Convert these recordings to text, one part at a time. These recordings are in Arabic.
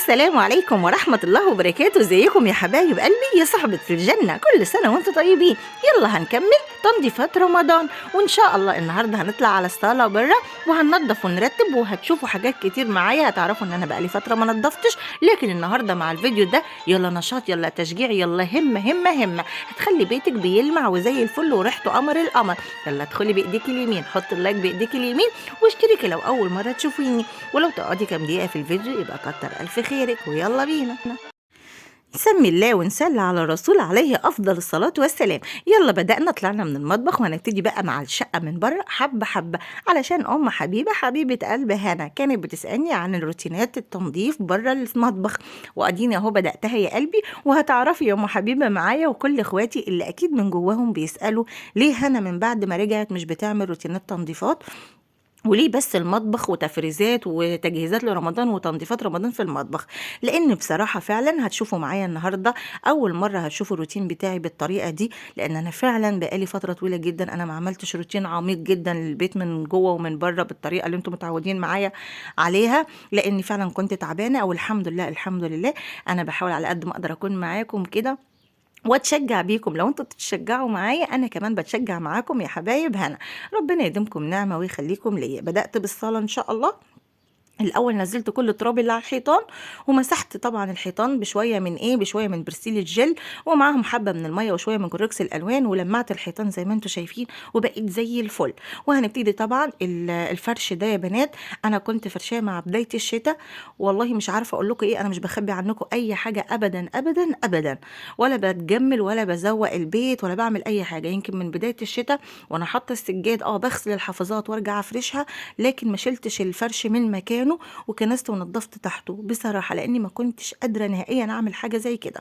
السلام عليكم ورحمة الله وبركاته. ازيكم يا حبايب قلبي يا صحبة في الجنة؟ كل سنة وانتم طيبين. يلا هنكمل تنظيفات رمضان، وان شاء الله النهاردة هنطلع على الصالة بره وهننضف ونرتب، وهتشوفوا حاجات كتير معايا. هتعرفوا ان انا بقالي فترة ما نضفتش، لكن النهاردة مع الفيديو ده يلا نشاط، يلا تشجيع، يلا همة هتخلي بيتك بيلمع وزي الفل وريحته قمر القمر. يلا ادخلي بايديك اليمين، حط اللايك بايديك اليمين، واشتركي لو اول مرة تشوفيني، ولو تقعدي كام دقيقة في الفيديو يبقى كتر ألف خيرك. ويلا بينا نسمي الله ونصلي على الرسول عليه أفضل الصلاة والسلام. يلا بدأنا، طلعنا من المطبخ وهنبتدي بقى مع الشقة من بره حبة حبة، علشان حبيبة قلب هنا كانت بتسألني عن الروتينات التنظيف بره المطبخ، وأديني أهو بدأتها يا قلبي. وهتعرفي يا حبيبة معايا وكل إخواتي اللي أكيد من جواهم بيسألوا ليه هنا من بعد ما رجعت مش بتعمل روتينات تنظيفات، وليه بس المطبخ وتفريزات وتجهيزات لرمضان وتنظيفات رمضان في المطبخ. لان بصراحه فعلا هتشوفوا معايا النهارده اول مره هتشوفوا الروتين بتاعي بالطريقه دي، لان انا فعلا بقالي فتره طويله جدا انا ما عملتش روتين عميق جدا للبيت من جوه ومن بره بالطريقه اللي انتم متعودين معايا عليها، لاني فعلا كنت تعبانه. او الحمد لله انا بحاول على قد ما اقدر اكون معاكم كده واتشجع بيكم. لو انتوا بتشجعوا معايا انا كمان بتشجع معاكم يا حبايب هنا. ربنا يديمكم نعمة ويخليكم ليا. بدأت بالصلاة ان شاء الله. الاول نزلت كل التراب اللي على الحيطان، ومسحت طبعا الحيطان بشويه من برسيل الجل، ومعاهم حبه من الميه وشويه من كوركس الالوان، ولمعت الحيطان زي ما انتم شايفين وبقيت زي الفل. وهنبتدي طبعا الفرش ده يا بنات. انا كنت فرشاه مع بدايه الشتاء، والله مش عارفه اقول لكم ايه، انا مش بخبي عنكم اي حاجه ابدا ابدا ابدا، ولا بتجمل ولا بزوق البيت ولا بعمل اي حاجه. يمكن من بدايه الشتاء وانا حاطه السجاد بغسل الحفاظات وارجع افرشها، لكن ما شلتش الفرش من مكانه وكنست ونضفت تحته بصراحه، لاني ما كنتش قادره نهائيا اعمل حاجه زي كده.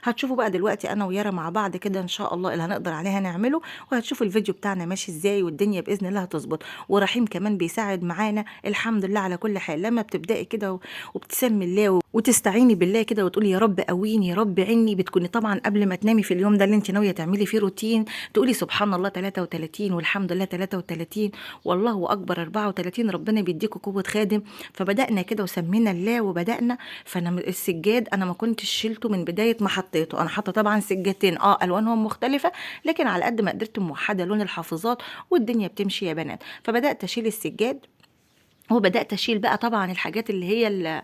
هتشوفوا بقى دلوقتي انا ويارا مع بعض كده ان شاء الله اللي هنقدر عليها نعمله، وهتشوفوا الفيديو بتاعنا ماشي ازاي، والدنيا باذن الله هتظبط. ورحيم كمان بيساعد معانا الحمد لله على كل حال. لما بتبداي كده وبتسمي الله وتستعيني بالله كده وتقولي يا رب قويني يا رب عيني، بتكوني طبعا قبل ما تنامي في اليوم ده اللي انت ناويه تعملي فيه روتين تقولي سبحان الله 33 والحمد لله 33 والله اكبر 34، ربنا بيديكوا قوه خادم. فبدأنا كده وسمينا الله وبدأنا. فانا السجاد انا ما كنتش شلته من بدايه ما حطيته. انا حاطه طبعا سجادتين الوانهم مختلفه، لكن على قد ما قدرت موحده لون الحافظات والدنيا بتمشي يا بنات. فبدأت اشيل السجاد، وبدأت أشيل بقى طبعا الحاجات اللي هي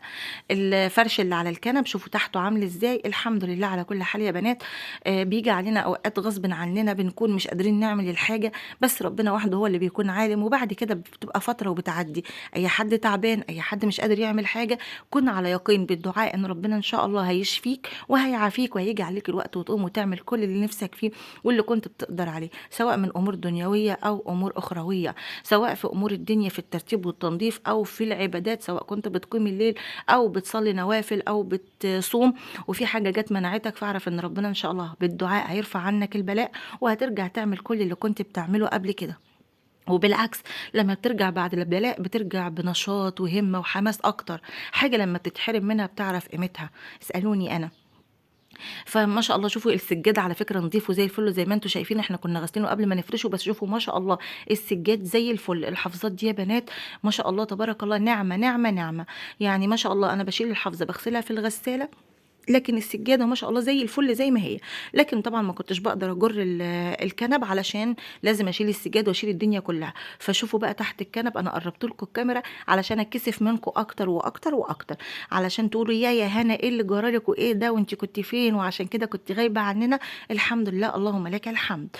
الفرش اللي على الكنب. شوفوا تحته عامل ازاي. الحمد لله على كل حال يا بنات. بيجي علينا أوقات غصب عننا بنكون مش قادرين نعمل الحاجة، بس ربنا وحده هو اللي بيكون عالم، وبعد كده بتبقى فترة وبتعدي. أي حد تعبان، أي حد مش قادر يعمل حاجة، كن على يقين بالدعاء إن ربنا إن شاء الله هيشفيك وهيعافيك، وهيجي عليك الوقت وتقوم وتعمل كل اللي نفسك فيه واللي كنت بتقدر عليه، سواء من أمور دنيوية أو أمور أخروية، سواء في أمور الدنيا في الترتيب والتنظيف او في العبادات، سواء كنت بتقيمي الليل او بتصلي نوافل او بتصوم وفي حاجه جت منعتك، فاعرف ان ربنا ان شاء الله بالدعاء هيرفع عنك البلاء، وهترجع تعمل كل اللي كنت بتعمله قبل كده. وبالعكس لما بترجع بعد البلاء بترجع بنشاط وهمه وحماس اكتر. حاجه لما تتحرم منها بتعرف قيمتها. اسالوني انا. فما شاء الله شوفوا السجاد على فكره نضيف وزي الفل زي ما انتم شايفين. احنا كنا غاسلينه قبل ما نفرشه، بس شوفوا ما شاء الله السجاد زي الفل. الحفظات دي يا بنات ما شاء الله تبارك الله نعمه نعمه نعمه. يعني ما شاء الله انا بشيل الحفظه بغسلها في الغساله، لكن السجاده ما شاء الله زي الفل زي ما هي. لكن طبعا ما كنتش بقدر اجر الكنب علشان لازم اشيل السجاد واشيل الدنيا كلها. فشوفوا بقى تحت الكنب انا قربت لكم الكاميرا علشان اتكسف منكم اكتر واكتر واكتر، علشان تقولوا يا هنا ايه اللي جرالك وايه ده وانت كنت فين وعشان كده كنت غايبه عننا. الحمد لله اللهم لك الحمد.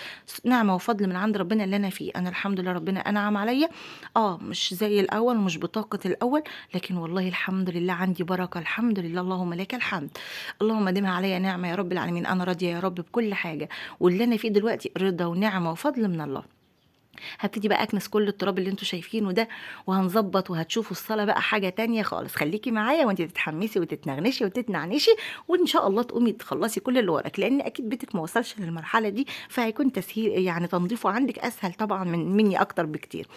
نعمه وفضل من عند ربنا اللي انا فيه. انا الحمد لله ربنا انعم عليا. مش زي الاول ومش بطاقه الاول، لكن والله الحمد لله عندي بركه. الحمد لله اللهم لك الحمد. اللهم ديمها عليا نعمة يا رب العالمين. أنا راضية يا رب بكل حاجة، واللي أنا فيه دلوقتي رضا ونعمة وفضل من الله. هبتدي بقى اكنس كل التراب اللي انتوا شايفينه ده، وهنظبط وهتشوفوا الصلاة بقى حاجة تانية خالص. خليكي معايا وانت تتحمسي وتتنغنشي وتتنعنشي، وان شاء الله تقومي تخلصي كل اللي وراك، لان اكيد بيتك ما وصلش للمرحلة دي، فهيكون تسهيل يعني تنظيفه عندك اسهل طبعا مني اكتر بكتير.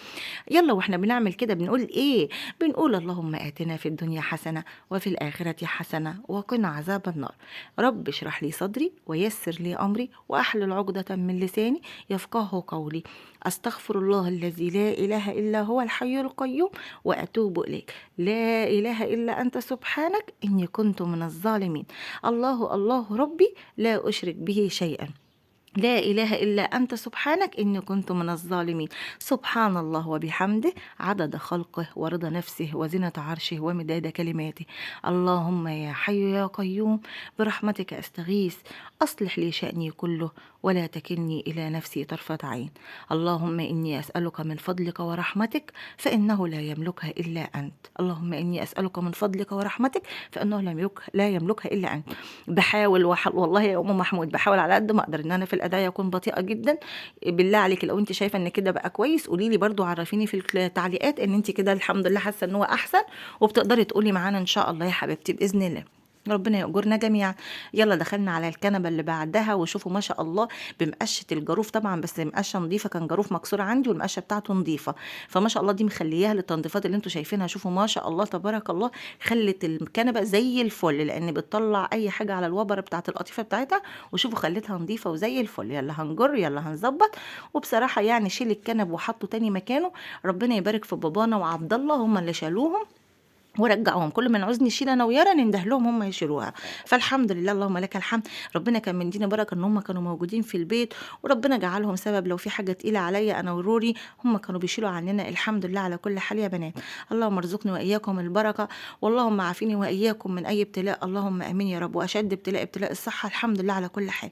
يلا واحنا بنعمل كده بنقول ايه؟ بنقول اللهم آتنا في الدنيا حسنة وفي الآخرة حسنة وقنا عذاب النار. رب اشرح لي صدري ويسر لي أمري وأحلل عقدة من لساني يفقهه قولي. أستغفر الله الذي لا إله إلا هو الحي القيوم وأتوب إليك. لا إله إلا أنت سبحانك إني كنت من الظالمين. الله الله ربي لا أشرك به شيئا. لا إله إلا أنت سبحانك إني كنت من الظالمين. سبحان الله وبحمده عدد خلقه ورضا نفسه وزنة عرشه ومداد كلماته. اللهم يا حي يا قيوم برحمتك أستغيث أصلح لي شأني كله ولا تكلني إلى نفسي طرفة عين. اللهم إني أسألك من فضلك ورحمتك فإنه لا يملكها إلا أنت. اللهم إني أسألك من فضلك ورحمتك فإنه لا يملكها إلا أنت. بحاول والله يا أم محمود بحاول على قد ما أقدر إن أنا في الأداء أكون بطيئة جدا. بالله عليك لو أنت شايفة إن كده بقى كويس قولي لي برضو، عرفيني في التعليقات إن أنت كده الحمد لله حاسة إن هو أحسن وبتقدري تقولي معانا إن شاء الله يا حبيبتي بإذن الله. ربنا يأجرنا جميعا. يلا دخلنا على الكنبه اللي بعدها وشوفوا ما شاء الله بمقشه الجاروف طبعا، بس مقشه نظيفه، كان جاروف مكسور عندي والمقشه بتاعته نظيفه، فما شاء الله دي مخلياها للتنظيفات اللي انتوا شايفينها. شوفوا ما شاء الله تبارك الله، خلت الكنبه زي الفل لان بتطلع اي حاجه على الوبره بتاعه القطيفه بتاعتها، وشوفوا خلتها نظيفه وزي الفل. يلا هنجر، يلا هنظبط. وبصراحه يعني شيل الكنب وحطه تاني مكانه. ربنا يبارك في بابانا وعبد الله، هم اللي شالوهم ورجعهم. كل ما نعوز نشيل انا ويارا ننده لهم هم يشيلوها. فالحمد لله اللهم لك الحمد. ربنا كان مدينا بركه ان هم كانوا موجودين في البيت، وربنا جعلهم سبب لو في حاجه تقيله عليا انا وروري هم كانوا بيشيلوا عننا. الحمد لله على كل حال يا بنات. اللهم ارزقني واياكم البركه، واللهم عافيني واياكم من اي ابتلاء، اللهم امين يا رب. واشد ابتلاء الصحه. الحمد لله على كل حال.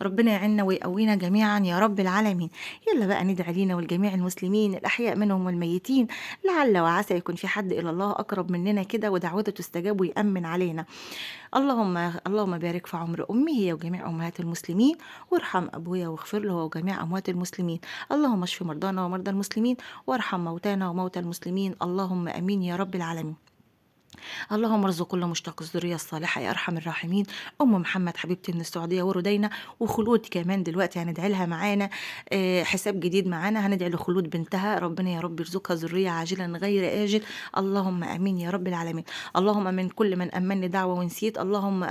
ربنا يعيننا ويقوينا جميعا يا رب العالمين. يلا بقى ندعي لينا ولجميع المسلمين الأحياء منهم والميتين، لعل وعسى يكون في حد إلى الله أقرب مننا كده ودعوته تستجاب ويأمن علينا. اللهم بارك في عمر أمي هي وجميع أمهات المسلمين، وارحم أبويا واغفر له وجميع أموات المسلمين. اللهم اشف مرضانا ومرضى المسلمين، وارحم موتانا وموتى المسلمين. اللهم أمين يا رب العالمين. اللهم ارزق كل مشتاق الذريه الصالحه يا ارحم الراحمين. ام محمد حبيبتي من السعوديه وردينا وخلود كمان دلوقتي هندعي لها معانا. حساب جديد معانا هندعي لخلود بنتها، ربنا يا رب يرزقها ذريه عاجلا غير اجل. اللهم امين يا رب العالمين. اللهم من كل من امني دعوه ونسيت اللهم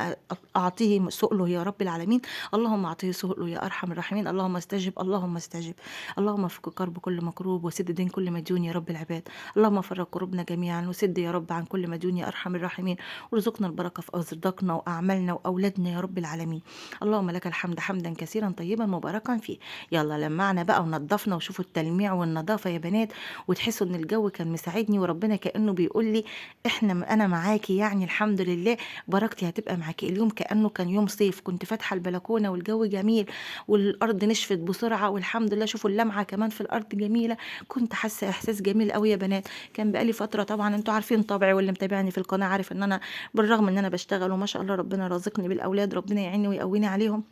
اعطيه سؤله يا رب العالمين. اللهم اعطيه سؤله يا ارحم الراحمين. اللهم استجب اللهم استجب. اللهم فك كرب كل مكروب وسد دين كل مديون يا رب العباد. اللهم فرج كروبنا جميعا وسد يا رب عن كل مديون يا ارحم الراحمين. وارزقنا البركه في ارزاقنا واعمالنا واولادنا يا رب العالمين. اللهم لك الحمد حمدا كثيرا طيبا مباركا فيه. يلا لمعنا بقى ونضفنا وشوفوا التلميع والنظافه يا بنات، وتحسوا ان الجو كان مساعدني وربنا كانه بيقول لي انا معاكي، يعني الحمد لله بركتي هتبقى معاكي. اليوم كانه كان يوم صيف، كنت فاتحه البلكونه والجو جميل والارض نشفت بسرعه والحمد لله. شوفوا اللمعه كمان في الارض جميله. كنت حاسه احساس جميل قوي يا بنات. كان بقالي فتره، طبعا انتوا عارفين طبعي واللي متابعني في القناه عارف ان انا بالرغم ان انا بشتغل وما شاء الله ربنا رازقني بالاولاد، ربنا يعيني ويقويني عليهم،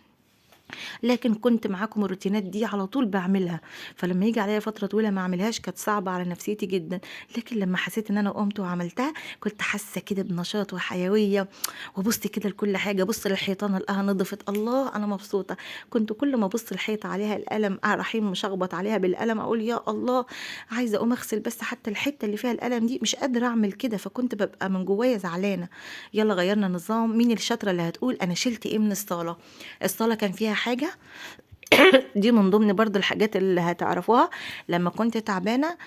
لكن كنت معاكم الروتينات دي على طول بعملها. فلما يجي عليا فتره طويله ما اعملهاش كانت صعبه على نفسيتي جدا. لكن لما حسيت ان انا قمت وعملتها كنت حاسه كده بنشاط وحيويه. وبص كده لكل حاجه، بص للحيطان الاقيها نضفت، الله انا مبسوطه. كنت كل ما ابص الحيطه عليها القلم رحيم مشخبط عليها بالقلم اقول يا الله عايزه اقوم اغسل، بس حتى الحته اللي فيها القلم دي مش قادره اعمل كده، فكنت ببقى من جوايا زعلانه. يلا غيرنا نظام. مين الشاطره اللي هتقول انا شلت ايه من الصاله؟ الصاله كان فيها حاجه دي من ضمن برضو الحاجات اللي هتعرفوها. لما كنت تعبانه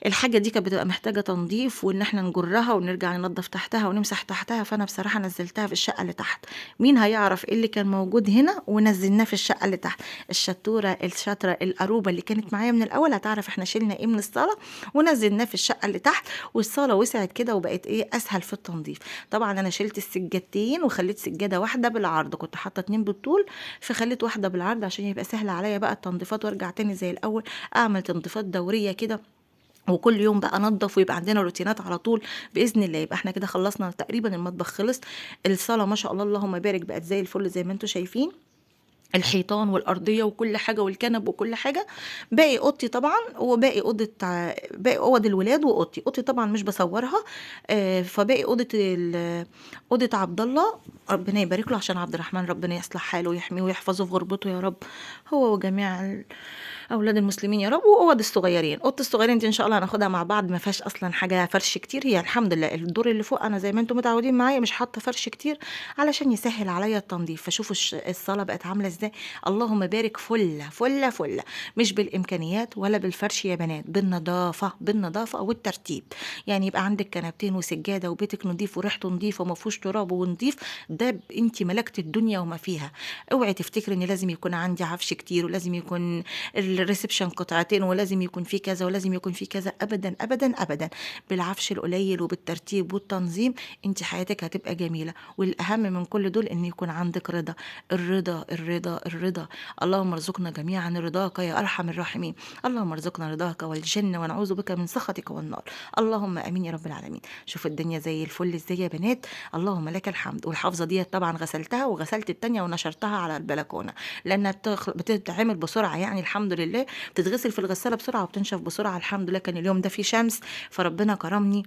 الحاجة دي كانت بتبقى محتاجة تنظيف وان احنا نجرها ونرجع ننظف تحتها ونمسح تحتها، فانا بصراحة نزلتها في الشقة اللي تحت. مين هيعرف ايه اللي كان موجود هنا ونزلناه في الشقة اللي تحت؟ الشطورة الشاطرة القروبة اللي كانت معايا من الاول هتعرف احنا شلنا ايه من الصالة ونزلناه في الشقة اللي تحت، والصالة وسعت كده وبقت ايه اسهل في التنظيف. طبعا انا شلت السجادتين وخليت سجادة واحدة بالعرض، كنت حاطة 2 بالطول فخليت واحدة بالعرض عشان يبقى سهل عليا بقى التنظيفات وارجع تاني زي الاول اعمل تنظيفات دورية كده، وكل يوم بقى ننضف ويبقى عندنا روتينات على طول باذن الله. يبقى احنا كده خلصنا تقريبا، المطبخ خلص، الصاله ما شاء الله اللهم بارك بقت زي الفل زي ما انتم شايفين، الحيطان والارضيه وكل حاجه والكنب وكل حاجه. باقي اوضتي طبعا وباقي باقي اوض الولاد اوضتي طبعا مش بصورها. فباقي اوضه عبد الله ربنا يبارك له عشان عبد الرحمن، ربنا يصلح حاله ويحميه ويحفظه في غربته يا رب، هو وجميع اولاد المسلمين يا رب. واوض الصغيرين، اوضه الصغيرين دي ان شاء الله هناخدها مع بعض، ما فيهاش اصلا حاجه فرش كتير، هي الحمد لله الدور اللي فوق انا زي ما انتم متعودين معايا مش حاطه فرش كتير علشان يسهل عليا التنظيف. فشوفوا الصاله بقت عامله ازاي، اللهم بارك، فله فله فله. مش بالامكانيات ولا بالفرش يا بنات، بالنظافه، بالنظافه والترتيب. يعني يبقى عندك كنبتين وسجاده وبيتك نظيف وريحته نظيفه وما فيهوش تراب ونظيف، ده انت ملكت الدنيا وما فيها. اوعي تفتكري ان لازم يكون عندي عفش كتير ولازم يكون الريسبشن قطعتين ولازم يكون في كذا ولازم يكون في كذا، ابدا ابدا ابدا. بالعفش القليل وبالترتيب والتنظيم انت حياتك هتبقى جميله. والاهم من كل دول ان يكون عندك رضا، الرضا الرضا الرضا. اللهم ارزقنا جميعا رضاك يا ارحم الراحمين. اللهم ارزقنا رضاك والجنه ونعوذ بك من سخطك والنار. اللهم امين يا رب العالمين. شوف الدنيا زي الفل ازاي يا بنات، اللهم لك الحمد. والحافظه دي طبعا غسلتها وغسلت التانية ونشرتها على البلكونه لانها بتتعمل بسرعه، يعني الحمد لله بتتغسل في الغساله بسرعه وبتنشف بسرعه. الحمد لله كان اليوم ده فيه شمس فربنا كرمني.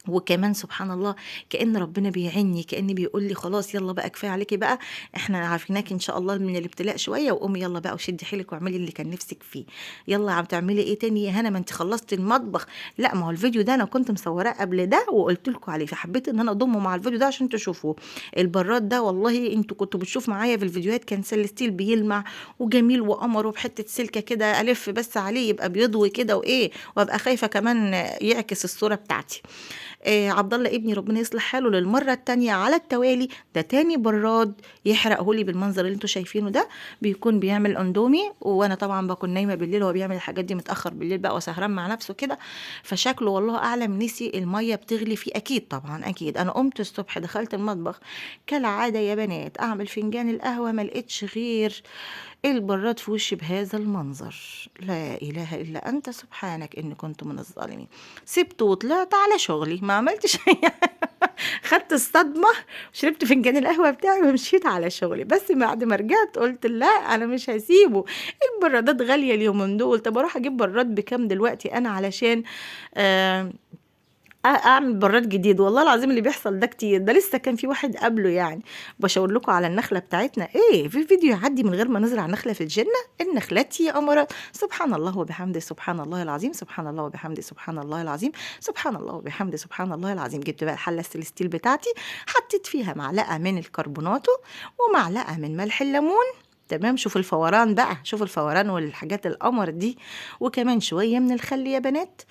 وكمان سبحان الله كأن ربنا بيعني، كأن بيقول لي خلاص يلا بقى كفايه عليكي بقى، احنا عارفيناكي ان شاء الله من الابتلاء شويه، وقومي يلا بقى وشدي حيلك واعملي اللي كان نفسك فيه. يلا عم تعملي ايه تاني يا هنا، ما انت خلصتي المطبخ. لا ما هو الفيديو ده انا كنت مصوراه قبل ده وقلت لكم عليه، فحبيت ان انا اضمه مع الفيديو ده عشان تشوفوه. البراد ده والله انتوا كنتوا بتشوفوا معايا في الفيديوهات كان سلستيل بيلمع وجميل وقمر وبحته سلكه كده الف بس عليه يبقى بيضوي كده وايه، وابقى خايفه كمان يعكس الصوره بتاعتي. عبد الله ابني ربنا يصلح حاله للمره التانية على التوالي، ده تاني براد يحرقه لي بالمنظر اللي انتوا شايفينه ده. بيكون بيعمل اندومي وانا طبعا بكون نايمه بالليل وهو بيعمل الحاجات دي متاخر بالليل بقى وسهران مع نفسه كده. فشكله والله اعلم نسي الميه بتغلي فيه، اكيد طبعا اكيد. انا قمت الصبح دخلت المطبخ كالعاده يا بنات اعمل فنجان القهوه، ما لقيتش غير البراد في وشي بهذا المنظر. لا اله الا انت سبحانك اني كنت من الظالمين. سبته وطلعت على شغلي ما عملتش خدت الصدمة، شربت فنجان القهوة بتاعي ومشيت على شغلي. بس بعد ما رجعت قلت لا أنا مش هسيبه، البرادات غالية اليومين دول، طب أروح أجيب براد بكام دلوقتي أنا علشان آه اعمل براد جديد. والله العظيم اللي بيحصل ده كتير، ده لسه كان في واحد قبله يعني بشاور لكم على النخله بتاعتنا، ايه في فيديو يعدي من غير ما نزرع نخله في الجنه. النخلات يا امراء، سبحان الله وبحمده سبحان الله العظيم، سبحان الله وبحمده سبحان الله العظيم، سبحان الله وبحمده سبحان الله العظيم. جبت بقى الحله الستيل بتاعتي، حطيت فيها معلقه من الكربوناتو ومعلقه من ملح الليمون. تمام، شوف الفوران بقى، شوف الفوران والحاجات القمر دي. وكمان شويه من الخل يا بنات.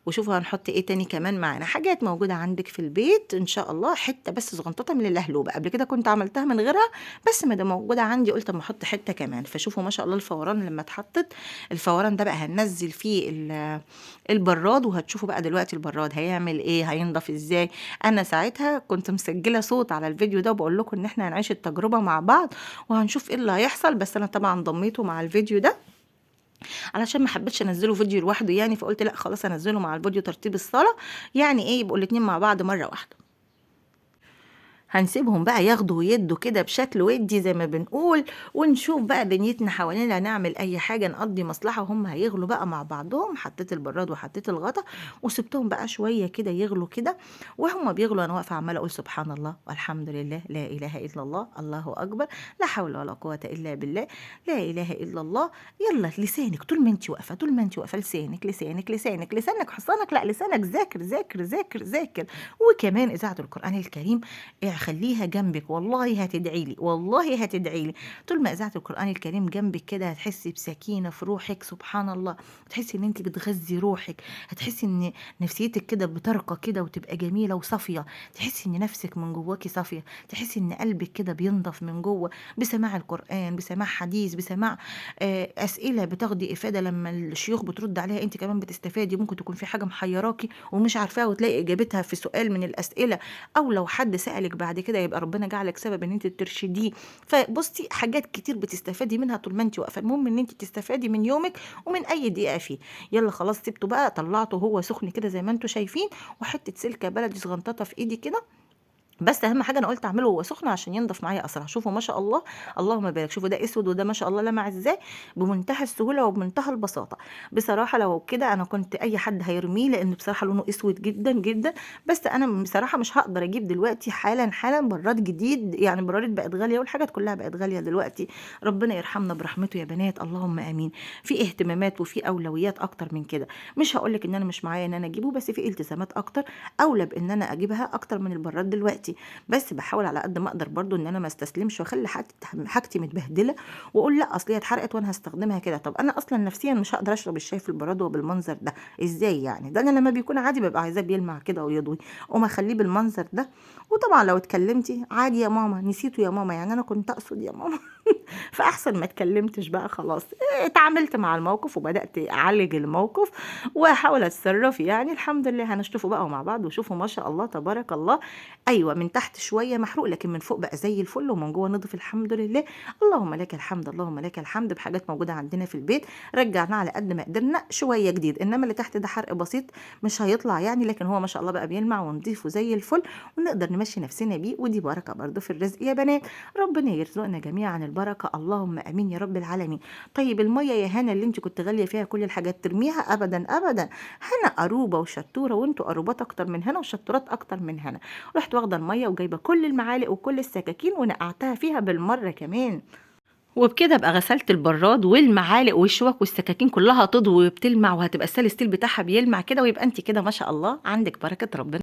وشوفوا هنحط ايه تاني كمان معانا، حاجات موجودة عندك في البيت ان شاء الله. حتة بس صغنططة من اللهلوبة، قبل كده كنت عملتها من غيرها بس ما ده موجودة عندي قلت اما احط حتة كمان. فشوفوا ما شاء الله الفوران لما اتحطت، الفوران ده بقى هننزل فيه البراد، وهتشوفوا بقى دلوقتي البراد هيعمل ايه، هينضف ازاي. انا ساعتها كنت مسجلة صوت على الفيديو ده وبقول لكم ان احنا هنعيش التجربة مع بعض وهنشوف ايه اللي هيحصل. بس انا طبعا ضميته مع الفيديو ده علشان ما حبيتش انزله فيديو لوحده يعني، فقلت لا خلاص انزله مع الفيديو ترتيب الصلاة، يعني ايه يبقوا الاتنين مع بعض مرة واحدة. هنسيبهم بقى ياخدوا ويدوا كده بشكل ودي زي ما بنقول، ونشوف بقى دنيتنا حوالينا نعمل اي حاجه نقضي مصلحه. وهم هيغلوا بقى مع بعضهم، حطيت البراد وحطيت الغطا وسبتهم بقى شويه كده يغلوا كده. وهم بيغلوا انا واقفه عماله اقول سبحان الله والحمد لله لا اله الا الله الله اكبر لا حول ولا قوه الا بالله لا اله الا الله. يلا لسانك طول ما انت واقفه، طول ما انت واقفه لسانك لسانك لسانك لسانك حصانك، لا لسانك ذاكر ذاكر ذاكر ذاكر. وكمان اذاعه القران الكريم خليها جنبك، والله هتدعي لي والله هتدعي لي. طول ما اذاعه القران الكريم جنبك كده هتحسي بسكينه في روحك سبحان الله، تحسي ان انت بتغذي روحك، هتحسي ان نفسيتك كده بترقى كده وتبقى جميله وصافيه، تحسي ان نفسك من جواكي صافيه، تحسي ان قلبك كده بينضف من جوه بسماع القران، بسماع حديث، بسماع اسئله بتاخدي افاده لما الشيوخ بترد عليها انت كمان بتستفادي. ممكن تكون في حاجه محيراكي ومش عارفاها وتلاقي اجابتها في سؤال من الاسئله، او لو حد سالك بعد كده يبقى ربنا جعلك سبب ان انت ترشديه. فبصي حاجات كتير بتستفادي منها طول ما انت واقفه، المهم ان انت تستفادي من يومك ومن اي دقيقه فيه. يلا خلاص سبته بقى، طلعته هو سخن كده زي ما انتم شايفين، وحته سلكه بلدي صغنططه في ايدي كده بس اهم حاجه انا قلت اعمله وهو سخن عشان ينضف معايا اسرع. شوفوا ما شاء الله، اللهم بارك، شوفوا ده اسود وده ما شاء الله لمع ازاي، بمنتهى السهوله وبمنتهى البساطه. بصراحه لو كده انا كنت اي حد هيرميه، لان بصراحه لونه اسود جدا جدا. بس انا بصراحه مش هقدر اجيب دلوقتي حالا حالا براد جديد، يعني براد بقت غاليه والحاجات كلها بقت غاليه دلوقتي. ربنا يرحمنا برحمته يا بنات، اللهم امين. في اهتمامات وفي اولويات اكتر من كده. مش هقولك ان انا مش معايا ان انا اجيبه، بس في التزامات اكتر اولى بان انا اجيبها اكتر من البراد دلوقتي. بس باحاول على قد ما اقدر برضو ان انا ما استسلمش واخلي حاجتي متبهدله، واقول لا اصل هي اتحرقت وانا هستخدمها كده. طب انا اصلا نفسيا مش هقدر اشرب الشاي في البراد وبالمنظر ده، ازاي يعني؟ ده انا لما بيكون عادي ببقى عايزاه بيلمع كده ويضوي، اقوم اخليه بالمنظر ده. وطبعا لو اتكلمتي عادي يا ماما، نسيته يا ماما، يعني انا كنت اقصد يا ماما. فاحسن ما اتكلمتش بقى خلاص. اتعاملت مع الموقف وبدات اعالج الموقف واحاول اتصرف. يعني الحمد لله هنشوفوا بقى مع بعض وشوفوا ما شاء الله تبارك الله. ايوه من تحت شويه محروق، لكن من فوق بقى زي الفل ومن جوه نضف الحمد لله. اللهم لك الحمد، اللهم لك الحمد، بحاجات موجوده عندنا في البيت رجعنا على قد ما قدرنا شويه جديد. انما اللي تحت ده حرق بسيط مش هيطلع يعني، لكن هو ما شاء الله بقى بيلمع ونضيف وزي الفل، ونقدر نمشي نفسنا بيه. ودي بركه برضو في الرزق يا بنات. ربنا يرزقنا جميعا البركه، اللهم امين يا رب العالمين. طيب الميه يا هنا اللي انت كنت غاليه فيها كل الحاجات ترميها؟ ابدا ابدا. هنا قروبه وشطوره، وانتوا قروبات اكتر من هنا وشطورات اكتر من هنا. رحت واخده الميه وجايبه كل المعالق وكل السكاكين ونقعتها فيها بالمره كمان. وبكده ابقى غسلت البراد والمعالق والشوك والسكاكين كلها تضوي وبتلمع، وهتبقى الستيل بتاعها بيلمع كده، ويبقى انت كده ما شاء الله عندك بركه ربنا.